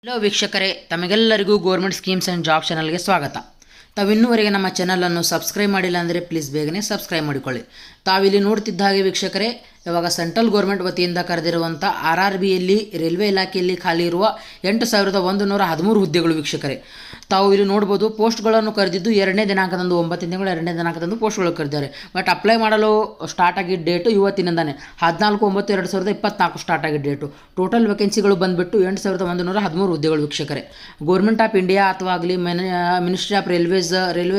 Hello ವೀಕ್ಷಕರೇ, ತಮಗೆಲ್ಲರಿಗೂ government schemes and job ಚಾನಲ್ಗೆ ಸ್ವಾಗತ. ತಾವಿನ್ನೂವರೆಗೆ ನಮ್ಮ ಚಾನಲನ್ನು ಸಬ್ಸ್ಕ್ರೈಬ್ ಮಾಡಿಲ್ಲ ಅಂದರೆ ಪ್ಲೀಸ್ ಬೇಗನೆ ಸಬ್ಸ್ಕ್ರೈಬ್ ಮಾಡಿಕೊಳ್ಳಿ. ತಾವಿಲ್ಲಿ ನೋಡ್ತಿದ್ದ ಹಾಗೆ ವೀಕ್ಷಕರೇ, ಇವಾಗ ಸೆಂಟ್ರಲ್ ಗೌರ್ಮೆಂಟ್ ವತಿಯಿಂದ ಕರೆದಿರುವಂಥ RRBಯಲ್ಲಿ ರೈಲ್ವೆ ಇಲಾಖೆಯಲ್ಲಿ ಖಾಲಿ ಇರುವ 8113 ಹುದ್ದೆಗಳು ವೀಕ್ಷಕರೇ. ತಾವು ಇಲ್ಲಿ ನೋಡ್ಬೋದು, ಪೋಸ್ಟ್ಗಳನ್ನು ಕರೆದಿದ್ದು 2ನೇ ದಿನಾಂಕದಂದು 9 ತಿಂಗಳು 2ನೇ ದಿನಾಂಕದಂದು ಪೋಸ್ಟ್ಗಳು ಕರೆದಿದ್ದಾರೆ. ಬಟ್ ಅಪ್ಲೈ ಮಾಡಲು ಸ್ಟಾರ್ಟ್ ಆಗಿದ್ದ ಡೇಟು ಇವತ್ತಿನಿಂದಾನೆ 14/9/2024 ಸ್ಟಾರ್ಟ್ ಆಗಿದ್ದ ಡೇಟು. ಟೋಟಲ್ ವೇಕೆನ್ಸಿಗಳು ಬಂದುಬಿಟ್ಟು 8113 ಹುದ್ದೆಗಳು ವೀಕ್ಷಕರೇ. ಗೌರ್ಮೆಂಟ್ ಆಫ್ ಇಂಡಿಯಾ ಅಥವಾ ಆಗಲಿ ministry of railway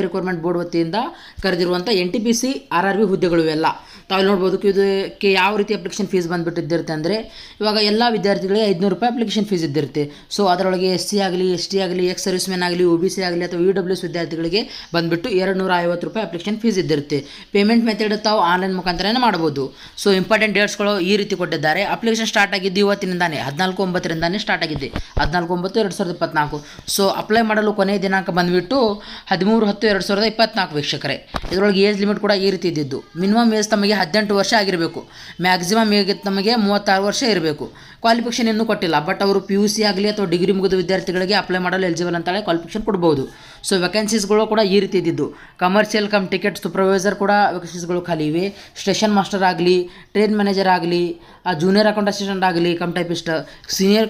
recruitment board ವತಿಯಿಂದ ಕರೆದಿರುವಂಥ NTPC RRB ಹುದ್ದೆಗಳು ಇವೆಲ್ಲ. ತಾವು ನೋಡ್ಬೋದು, ಇದಕ್ಕೆ ಯಾವ ರೀತಿ ಅಪ್ಲಿಕೇಶನ್ ಫೀಸ್ ಬಂದುಬಿಟ್ಟು ಇದ್ದಿರುತ್ತೆ ಅಂದರೆ, ಇವಾಗ ಎಲ್ಲ ವಿದ್ಯಾರ್ಥಿಗಳಿಗೆ 500 ರೂಪಾಯಿ ಅಪ್ಲಿಕೇಶನ್ ಫೀಸ್ ಇದ್ದಿರುತ್ತೆ. ಸೊ ಅದರೊಳಗೆ SC ಆಗಲಿ, ST ಆಗಲಿ, ಎಕ್ಸ್ ಸರ್ವಿಸ್ ಮ್ಯಾನ್ ಆಗಲಿ, OBC ಆಗಲಿ ಅಥವಾ EWS ವಿದ್ಯಾರ್ಥಿಗಳಿಗೆ ಬಂದುಬಿಟ್ಟು 250 ರೂಪಾಯಿ ಅಪ್ಲಿಕೇಶನ್ ಫೀಸ್ ಇದ್ದಿರುತ್ತೆ. ಪೇಮೆಂಟ್ ಮೆಥಡ್ ತಾವು ಆನ್ಲೈನ್ ಮುಖಾಂತರನೇ ಮಾಡ್ಬೋದು. ಸೊ ಇಂಪಾರ್ಟೆಂಟ್ ಡೇಟ್ಸ್ಗಳು ಈ ರೀತಿ ಕೊಟ್ಟಿದ್ದಾರೆ. ಅಪ್ಲಿಕೇಶನ್ ಸ್ಟಾರ್ಟ್ ಆಗಿದ್ದು ಇವತ್ತಿನಿಂದಾನೆ 14/9 ಸ್ಟಾರ್ಟ್ ಆಗಿದೆ, 14/9/2024. ಸೊ ಅಪ್ಲೈ ಮಾಡಲು ಕೊನೆಯ ದಿನಾಂಕ ಬಂದುಬಿಟ್ಟು 13/10/2024 ವೀಕ್ಷಕರೇ. ಇದರೊಳಗೆ ಏಜ್ ಲಿಮಿಟ್ ಕೂಡ ಈ ರೀತಿ ಇದ್ದಿದ್ದು. ಮಿನಿಮಮ್ ಏಜ್ ತಮಗೆ 18 ವರ್ಷ ಆಗಿರಬೇಕು, ಮ್ಯಾಕ್ಸಿಮಮ್ ಏಜ್ ತಮಗೆ 36 ವರ್ಷ ಇರಬೇಕು. ಕ್ವಾಲಿಫಿಕೇಷನ್ ಇನ್ನೂ ಕೊಟ್ಟಿಲ್ಲ, ಬಟ್ ಅವರು PUC ಆಗಲಿ ಅಥವಾ ಡಿಗ್ರಿ ಮುಗಿದ ವಿದ್ಯಾರ್ಥಿಗಳಿಗೆ ಅಪ್ಲೈ ಮಾಡಲು ಎಲಿಜಿಬಲ್ ಅಂತೇಳಿ ಕ್ವಾಲಿಫಿಕೇಷನ್ ಕೊಡ್ಬೋದು. ಸೊ ವೇಕೆನ್ಸೀಸ್ಗಳು ಕೂಡ ಈ ರೀತಿ ಇದ್ದಿದ್ದು. ಕಮರ್ಷಿಯಲ್ ಟಿಕೆಟ್ ಸೂಪರ್ವೈಸರ್ ಕೂಡ ವೇಕೆನ್ಸೀಸ್ಗಳು ಖಾಲಿ ಇವೆ. ಸ್ಟೇಷನ್ ಮಾಸ್ಟರ್ ಆಗಲಿ, ಟ್ರೈನ್ ಮ್ಯಾನೇಜರ್ ಆಗಲಿ, ಜೂನಿಯರ್ ಅಕೌಂಟ್ ಅಸಿಸ್ಟೆಂಟ್ ಆಗಲಿ, ಟೈಪಿಸ್ಟ್, ಸೀನಿಯರ್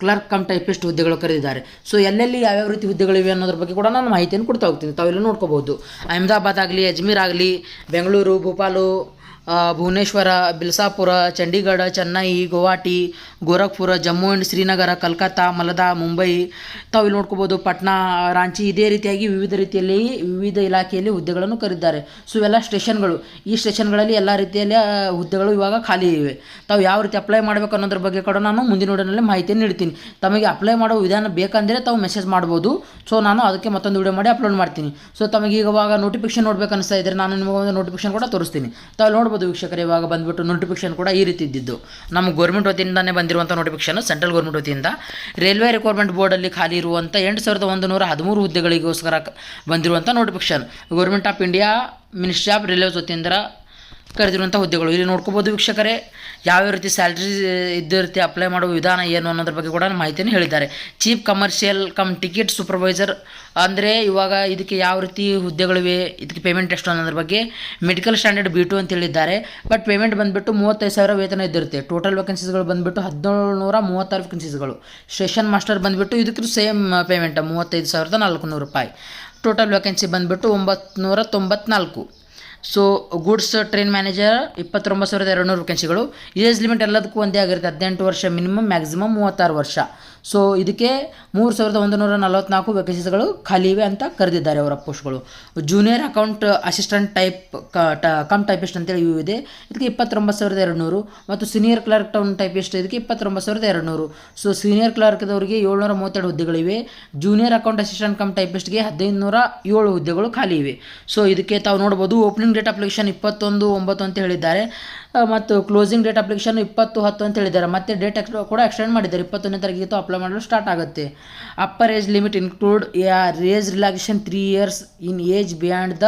ಕ್ಲರ್ಕ್ ಟೈಪಿಸ್ಟ್ ಹುದ್ದೆಗಳು ಕರೆದಿದ್ದಾರೆ. ಸೊ ಎಲ್ಲೆಲ್ಲಿ ಯಾವ್ಯಾವ ರೀತಿ ಹುದ್ದೆಗಳಿವೆ ಅನ್ನೋದ್ರ ಬಗ್ಗೆ ಕೂಡ ನಾನು ಮಾಹಿತಿಯನ್ನು ಕೊಡ್ತಾ ಹೋಗ್ತೀನಿ. ತಾವೆಲ್ಲ ನೋಡ್ಕೋಬಹುದು. ಅಹಮದಾಬಾದ್ ಆಗಲಿ, ಅಜ್ಮೀರ್ ಆಗಲಿ, ಬೆಂಗಳೂರು, ಭೋಪಾಲು, ಭುವನೇಶ್ವರ, ಬಿಲ್ಸಾಪುರ, ಚಂಡೀಗಢ, ಚೆನ್ನೈ, ಗುವಾಹಟಿ, ಗೋರಖ್ಪುರ, ಜಮ್ಮು ಆ್ಯಂಡ್ ಶ್ರೀನಗರ, ಕಲ್ಕತ್ತಾ, ಮಲದಾ, ಮುಂಬೈ, ತಾವು ಇಲ್ಲಿ ನೋಡ್ಕೋಬೋದು, ಪಟ್ನಾ, ರಾಂಚಿ, ಇದೇ ರೀತಿಯಾಗಿ ವಿವಿಧ ಇಲಾಖೆಯಲ್ಲಿ ಹುದ್ದೆಗಳನ್ನು ಕರೆದಿದ್ದಾರೆ. ಸೊ ಇವೆಲ್ಲ ಸ್ಟೇಷನ್ಗಳು. ಈ ಸ್ಟೇಷನ್ಗಳಲ್ಲಿ ಎಲ್ಲ ರೀತಿಯಲ್ಲಿ ಹುದ್ದೆಗಳು ಇವಾಗ ಖಾಲಿ ಇವೆ. ತಾವು ಯಾವ ರೀತಿ ಅಪ್ಲೈ ಮಾಡಬೇಕು ಅನ್ನೋದ್ರ ಬಗ್ಗೆ ಕೂಡ ನಾನು ಮುಂದಿನ ವಿಡಿಯೋನಲ್ಲಿ ಮಾಹಿತಿಯನ್ನು ನೀಡ್ತೀನಿ. ತಮಗೆ ಅಪ್ಲೈ ಮಾಡೋ ವಿಧಾನ ಬೇಕಂದರೆ ತಾವು ಮೆಸೇಜ್ ಮಾಡ್ಬೋದು. ಸೊ ನಾನು ಅದಕ್ಕೆ ಮತ್ತೊಂದು ವಿಡಿಯೋ ಮಾಡಿ ಅಪ್ಲೋಡ್ ಮಾಡ್ತೀನಿ. ಸೊ ತಮಗೆ ಇವಾಗ ನೋಟಿಫಿಕೇಶನ್ ನೋಡ್ಬೇಕು ಅನಿಸ್ತಾ ಇದ್ದರೆ ನಾನು ನಿಮಗೆ ಒಂದು ನೋಟಿಫಿಕೇಶನ್ ಕೂಡ ತೋರಿಸ್ತೀನಿ. ತಾವು ನೋಡ್ಬೋದು ವೀಕ್ಷಕರೇ, ಇವಾಗ ಬಂದುಬಿಟ್ಟು ನೋಟಿಫಿಕೇಶನ್ ಕೂಡ ಈ ರೀತಿ ಇದ್ದಿದ್ದು. ನಮ್ಮ ಗೌರ್ಮೆಂಟ್ ವತಿಯಿಂದನೇ ಬಂದಿರುವಂಥ ನೋಟಿಫಿಕೇಶನ್, ಸೆಂಟ್ರಲ್ ಗೌರ್ಮೆಂಟ್ ವತಿಯಿಂದ ರೈಲ್ವೆ ರಿಕ್ರೂಟ್ಮೆಂಟ್ ಬೋರ್ಡಲ್ಲಿ ಖಾಲಿ ಇರುವಂಥ 8113 ಹುದ್ದೆಗಳಿಗೋಸ್ಕರ ಬಂದಿರುವಂಥ notification. Government of India, ministry of railways ವತಿಯಿಂದ ಕರೆದಿರುವಂಥ ಹುದ್ದೆಗಳು. ಇಲ್ಲಿ ನೋಡ್ಕೋಬೋದು ವೀಕ್ಷಕರೇ, ಯಾವ್ಯಾವ ರೀತಿ ಸ್ಯಾಲ್ರಿ ಇದ್ದಿರುತ್ತೆ, ಅಪ್ಲೈ ಮಾಡುವ ವಿಧಾನ ಏನು ಅನ್ನೋದ್ರ ಬಗ್ಗೆ ಕೂಡ ಮಾಹಿತಿಯನ್ನು ಹೇಳಿದ್ದಾರೆ. ಚೀಫ್ ಕಮರ್ಷಿಯಲ್ ಟಿಕೆಟ್ ಸೂಪರ್ವೈಸರ್ ಅಂದರೆ ಇವಾಗ ಇದಕ್ಕೆ ಯಾವ ರೀತಿ ಹುದ್ದೆಗಳಿವೆ, ಇದಕ್ಕೆ ಪೇಮೆಂಟ್ ಎಷ್ಟು ಅನ್ನೋದ್ರ ಬಗ್ಗೆ. ಮೆಡಿಕಲ್ ಸ್ಟ್ಯಾಂಡರ್ಡ್ B2 ಅಂತ ಹೇಳಿದ್ದಾರೆ. ಬಟ್ ಪೇಮೆಂಟ್ ಬಂದುಬಿಟ್ಟು 35,000 ವೇತನ ಇದ್ದಿರುತ್ತೆ. ಟೋಟಲ್ ವೇಕೆನ್ಸೀಸ್ಗಳು ಬಂದುಬಿಟ್ಟು 1736 ವೇಕೆನ್ಸೀಸ್ಗಳು. ಸ್ಟೇಷನ್ ಮಾಸ್ಟರ್ ಬಂದುಬಿಟ್ಟು ಇದಕ್ಕೆ ಸೇಮ್ ಪೇಮೆಂಟ್ 35,400 ರೂಪಾಯಿ. ಟೋಟಲ್ ವೇಕೆನ್ಸಿ ಬಂದುಬಿಟ್ಟು 994. ಸೊ ಗೂಡ್ಸ್ ಟ್ರೈನ್ ಮ್ಯಾನೇಜರ್ 29,200 ವೇಕೆನ್ಸಿಗಳು. ಏಜ್ ಲಿಮಿಟ್ ಎಲ್ಲದಕ್ಕೂ ಒಂದೇ ಆಗಿರುತ್ತೆ, 18 ವರ್ಷ ಮಿನಿಮಮ್, ಮ್ಯಾಕ್ಸಿಮಮ್ 36 ವರ್ಷ. ಸೊ ಇದಕ್ಕೆ 3,144 ವೇಕೆನ್ಸೀಸ್ಗಳು ಖಾಲಿ ಇವೆ ಅಂತ ಕರೆದಿದ್ದಾರೆ ಅವರ ಪೋಸ್ಟ್ಗಳು. ಜೂನಿಯರ್ ಅಕೌಂಟ್ ಅಸಿಸ್ಟೆಂಟ್ ಟೈಪಿಸ್ಟ್ ಅಂತೇಳಿ ಇವು ಇದೆ, ಇದಕ್ಕೆ 29,200. ಮತ್ತು ಸೀನಿಯರ್ ಕ್ಲರ್ಕ್ ಟೈಪಿಸ್ಟ್ ಇದಕ್ಕೆ 29,200. ಸೊ ಸೀನಿಯರ್ ಕ್ಲರ್ಕ್ದವರಿಗೆ 732 ಹುದ್ದೆಗಳಿವೆ. ಜೂನಿಯರ್ ಅಕೌಂಟ್ ಅಸಿಸ್ಟೆಂಟ್ ಟೈಪಿಸ್ಟ್ಗೆ 1507 ಹುದ್ದೆಗಳು ಖಾಲಿ ಇವೆ. ಸೊ ಇದಕ್ಕೆ ತಾವು ನೋಡ್ಬೋದು, ಓಪನಿಂಗ್ ಡೇಟ್ ಅಪ್ಲಿಕೇಶನ್ 21/9 ಅಂತ ಹೇಳಿದ್ದಾರೆ. ಮತ್ತು ಕ್ಲೋಸಿಂಗ್ ಡೇಟ್ ಅಪ್ಲಿಕೇಶನ್ 20/10 ಅಂತ ಹೇಳಿದ್ದಾರೆ. ಮತ್ತು ಡೇಟ್ ಕೂಡ ಎಕ್ಸ್ಟೆಂಡ್ ಮಾಡಿದ್ದಾರೆ, 21ನೇ ತಾರೀಕಿಗೆ ಅಪ್ಲೈ ಮಾಡಲು ಸ್ಟಾರ್ಟ್ ಆಗುತ್ತೆ. Upper age limit include age relaxation 3 years in age beyond the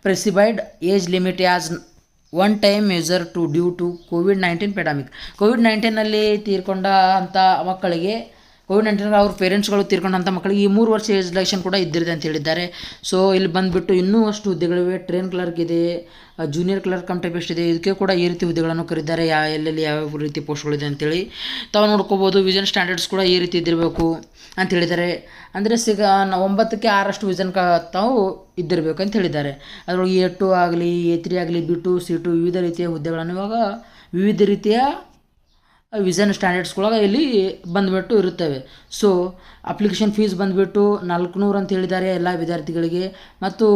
prescribed age limit as one time measure to due to COVID-19 pandemic. COVID-19ನಲ್ಲಿ ತೀರ್ಕೊಂಡ ಅಂಥ ಮಕ್ಕಳಿಗೆ, COVID-19 ಅವ್ರ ಪೇರೆಂಟ್ಸ್ಗಳು ತೀರ್ಕೊಂಡಂಥ ಮಕ್ಕಳಿಗೆ ಈ 3 ವರ್ಷ ಏಜ್ ರಿಲ್ಯಾಕ್ಸೇಷನ್ ಕೂಡ ಇದ್ದಿರುತ್ತೆ ಅಂತ ಹೇಳಿದ್ದಾರೆ. ಸೊ ಇಲ್ಲಿ ಬಂದುಬಿಟ್ಟು ಇನ್ನೂ ಅಷ್ಟು ಹುದ್ದೆಗಳಿವೆ. ಟ್ರೈನ್ ಕ್ಲರ್ಕ್ ಇದೆ, ಜೂನಿಯರ್ ಕ್ಲರ್ಕ್ ಟೈಪಿಸ್ಟ್ ಇದೆ. ಇದಕ್ಕೆ ಕೂಡ ಈ ರೀತಿ ಹುದ್ದೆಗಳನ್ನು ಕರೆದಿದ್ದಾರೆ. ಎಲ್ಲೆಲ್ಲಿ ಯಾವ್ಯಾವ ರೀತಿ ಪೋಸ್ಟ್ಗಳಿದೆ ಅಂತೇಳಿ ತಾವು ನೋಡ್ಕೋಬೋದು. ವಿಷನ್ ಸ್ಟ್ಯಾಂಡರ್ಡ್ಸ್ ಕೂಡ ಈ ರೀತಿ ಇದ್ದಿರಬೇಕು ಅಂತ ಹೇಳಿದ್ದಾರೆ. ಅಂದರೆ 9ಕ್ಕೆ 6 ವಿಷನ್ ತಾವು ಇದ್ದಿರಬೇಕು ಅಂತ ಹೇಳಿದ್ದಾರೆ. ಅದರೊಳಗೆ A2 ಆಗಲಿ, A3 ಆಗಲಿ, B2, C2 ವಿವಿಧ ರೀತಿಯ ಹುದ್ದೆಗಳನ್ನು ಇವಾಗ ವಿವಿಧ ರೀತಿಯ ವಿಷನ್ ಸ್ಟ್ಯಾಂಡರ್ಡ್ಸ್ಗಳಾಗ ಇಲ್ಲಿ ಬಂದುಬಿಟ್ಟು ಇರುತ್ತವೆ. ಸೊ ಅಪ್ಲಿಕೇಶನ್ ಫೀಸ್ ಬಂದುಬಿಟ್ಟು 400 ಅಂತ ಹೇಳಿದ್ದಾರೆ ಎಲ್ಲ ವಿದ್ಯಾರ್ಥಿಗಳಿಗೆ, ಮತ್ತು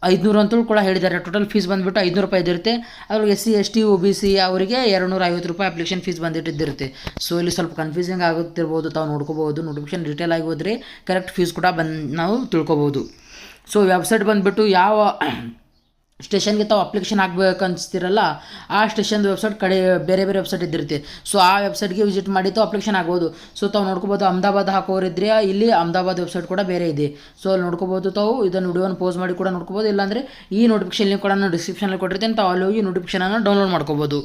500 ಅಂತೇಳಿ ಕೂಡ ಹೇಳಿದ್ದಾರೆ. ಟೋಟಲ್ ಫೀಸ್ ಬಂದುಬಿಟ್ಟು 500 ರೂಪಾಯಿ ಇದ್ದಿರುತ್ತೆ. ಅದ್ರಲ್ಲಿ SC ST OBC ಅವರಿಗೆ 250 ರೂಪಾಯಿ ಅಪ್ಲಿಕೇಶನ್ ಫೀಸ್ ಬಂದಿಟ್ಟಿದ್ದಿರುತ್ತೆ. ಸೊ ಇಲ್ಲಿ ಸ್ವಲ್ಪ ಕನ್ಫ್ಯೂಸಿಂಗ್ ಆಗುತ್ತಿರ್ಬೋದು, ತಾವು ನೋಡ್ಕೋಬೋದು. ನೋಟಿಫಿಕೇಶನ್ ಡೀಟೇಲ್ ಆಗಿ ಹೋದರೆ ಕರೆಕ್ಟ್ ಫೀಸ್ ಕೂಡ ನಾವು ತಿಳ್ಕೊಬೋದು. ಸೊ ವೆಬ್ಸೈಟ್ ಬಂದುಬಿಟ್ಟು ಯಾವ ಸ್ಟೇಷನ್ಗೆ ತಾವು ಅಪ್ಲಿಕೇಶನ್ ಹಾಕ್ಬೇಕು ಅನಿಸ್ತಿರಲ್ಲ, ಆ ಸ್ಟೇಷನ್ದು ವೆಬ್ಸೈಟ್ ಬೇರೆ ವೆಬ್ಸೈಟ್ ಇದ್ದಿರುತ್ತೆ. ಸೊ ಆ ವೆಬ್ಸೈಟ್ಗೆ ವಿಸಿಟ್ ಮಾಡಿ ತಾವು ಅಪ್ಲಿಕೇಶನ್ ಆಗ್ಬೋದು. ಸೊ ತಾವು ನೋಡ್ಕೋಬೋದು, ಅಹಮದಾಬಾದ್ ಹಾಕೋರಿದ್ರೆ ಇಲ್ಲಿ ಅಹಮದಾಬಾದ್ ವೆಬ್ಸೈಟ್ ಕೂಡ ಬೇರೆ ಇದೆ. ಸೊ ಅಲ್ಲಿ ನೋಡ್ಕೋಬೋದು. ತಾವು ಇದನ್ನು ವಿಡಿಯೋನ ಪೋಸ್ ಮಾಡಿ ಕೂಡ ನೋಡ್ಕೋಬೋದು. ಇಲ್ಲಾಂದರೆ ಈ ನೋಟಿಫಿಕೇಶನ್ ಲಿಂಕ್ ಕೂಡ ನಾನು ಡಿಸ್ಕ್ರಿಪ್ಷನಲ್ಲಿ ಕೊಟ್ಟಿರ್ತೀನಿ, ತಾವು ಅಲ್ಲಿ ಹೋಗಿ ನೋಟಿಫಿಕೇಶನನ್ನು ಡೌನ್ಲೋಡ್ ಮಾಡ್ಕೋಬೋದು.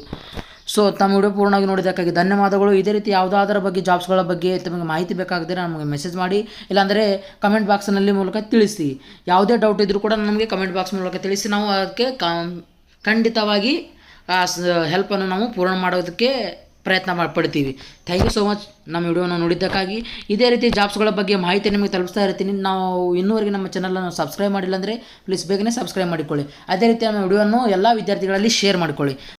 ಸೊ ತಮ್ಮ ವಿಡಿಯೋ ಪೂರ್ಣವಾಗಿ ನೋಡಿದ್ದಕ್ಕಾಗಿ ಧನ್ಯವಾದಗಳು. ಇದೇ ರೀತಿ ಯಾವುದಾದರ ಬಗ್ಗೆ ಜಾಬ್ಸ್ಗಳ ಬಗ್ಗೆ ತಮಗೆ ಮಾಹಿತಿ ಬೇಕಾಗದಿದ್ರೆ ನಮಗೆ ಮೆಸೇಜ್ ಮಾಡಿ, ಇಲ್ಲಾಂದರೆ ಕಮೆಂಟ್ ಬಾಕ್ಸ್ನಲ್ಲಿ ಮೂಲಕ ತಿಳಿಸಿ. ಯಾವುದೇ ಡೌಟ್ ಇದ್ದರೂ ಕೂಡ ನಮಗೆ ಕಮೆಂಟ್ ಬಾಕ್ಸ್ ಮೂಲಕ ತಿಳಿಸಿ, ನಾವು ಅದಕ್ಕೆ ಖಂಡಿತವಾಗಿ ಆ ಹೆಲ್ಪನ್ನು ನಾವು ಪೂರ್ಣ ಮಾಡೋದಕ್ಕೆ ಪ್ರಯತ್ನ ಪಡ್ತೀವಿ. ಥ್ಯಾಂಕ್ ಯು ಸೋ ಮಚ್ ನಮ್ಮ ವಿಡಿಯೋನ ನೋಡಿದ್ದಕ್ಕಾಗಿ. ಇದೇ ರೀತಿ ಜಾಬ್ಸ್ಗಳ ಬಗ್ಗೆ ಮಾಹಿತಿ ನಿಮಗೆ ತಲುಪಿಸ್ತಾ ಇರ್ತೀನಿ. ನಾವು ಇನ್ನೂವರೆಗೆ ನಮ್ಮ ಚಾನಲನ್ನು ಸಬ್ಸ್ಕ್ರೈಬ್ ಮಾಡಿಲ್ಲ ಅಂದರೆ ಪ್ಲೀಸ್ ಬೇಗನೆ ಸಬ್ಸ್ಕ್ರೈಬ್ ಮಾಡಿಕೊಳ್ಳಿ. ಅದೇ ರೀತಿ ನಮ್ಮ ವಿಡಿಯೋವನ್ನು ಎಲ್ಲ ವಿದ್ಯಾರ್ಥಿಗಳಲ್ಲಿ ಶೇರ್ ಮಾಡಿಕೊಳ್ಳಿ.